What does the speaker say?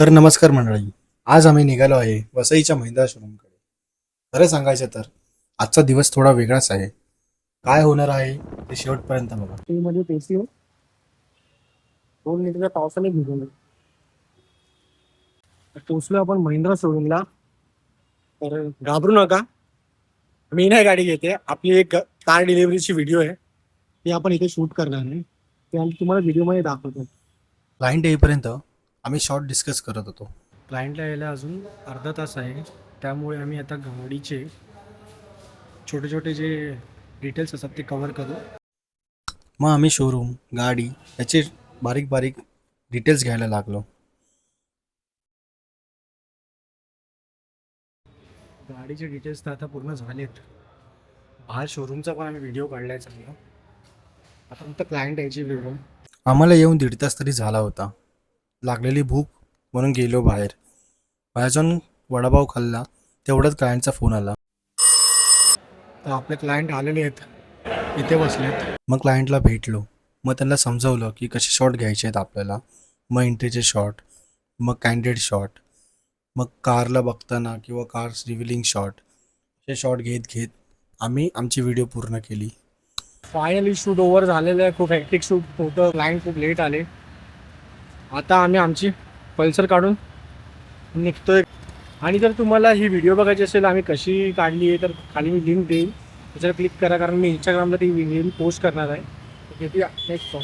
तर नमस्कार मंडळी, आज आम्ही निघालो आहे वसईच्या महिंद्रा शोरूमकडे. खरं सांगायचं तर आजचा दिवस थोडा वेगळाच आहे. काय होणार आहे ते शेवटपर्यंत बघा. मध्ये पेसी 2 लिटरच्या पावसाने भिजवलं. पोचलो आपण महिंद्रा शोरूमला. तर घाबरू नका, मी नाही गाडी घेते. आपली एक कार डिलिव्हरीची व्हिडिओ आहे, ती आपण इथे शूट करणार आहे. ते आम्ही तुम्हाला व्हिडिओमध्ये दाखवतो. क्लायंट येईपर्यंत आम्ही शॉर्ट डिस्कस करत होतो. क्लायंटला यायला अजून अर्धा तास आहे, त्यामुळे आम्ही आता गाडीचे छोटे छोटे जे डिटेल्स असतात ते कव्हर करू. मग आम्ही शोरूम, गाडी याचे बारीक बारीक डिटेल्स घ्यायला लागलो. गाडीचे डिटेल्स तर आता पूर्ण झालेत. बाहेर शोरूमचा पण आम्ही व्हिडिओ काढलाय चांगला. आता फक्त क्लायंट यायची व्हिडिओ. आम्हाला येऊन 1.5 तास तरी झाला होता. लागलेली भूक म्हणून गेलो बाहेर. बाहेर जाऊन वडापाव खाल्ला, तेवढ्यात क्लायंटचा फोन आला. तर आपले क्लायंट आलेले आहेत, इथे बसलेत. मग क्लायंटला भेटलो. मग त्यांना समजवलं की कसे शॉट घ्यायचे आहेत आपल्याला. मग एंट्रीचे शॉट, मग कॅन्डिडेट शॉट, मग कारला बघताना किंवा कार्स रिव्हिलिंग शॉट, हे शॉट घेत घेत आम्ही आमची व्हिडिओ पूर्ण केली. फायनली शूट ओव्हर झालेलं आहे. खूप हॅक्टिक शूट होतं. क्लायंट खूप लेट आले. आता आम्ही आमची पल्सर काढून निघतोय. आणि जर तुम्हाला ही व्हिडिओ बघायची असेल आम्ही कशी काढली आहे, तर खाली मी लिंक देईन, त्याच्यावर क्लिक करा, कारण मी इंस्टाग्रामला ती व्हिडिओ पोस्ट करणार आहे. नेक्स्ट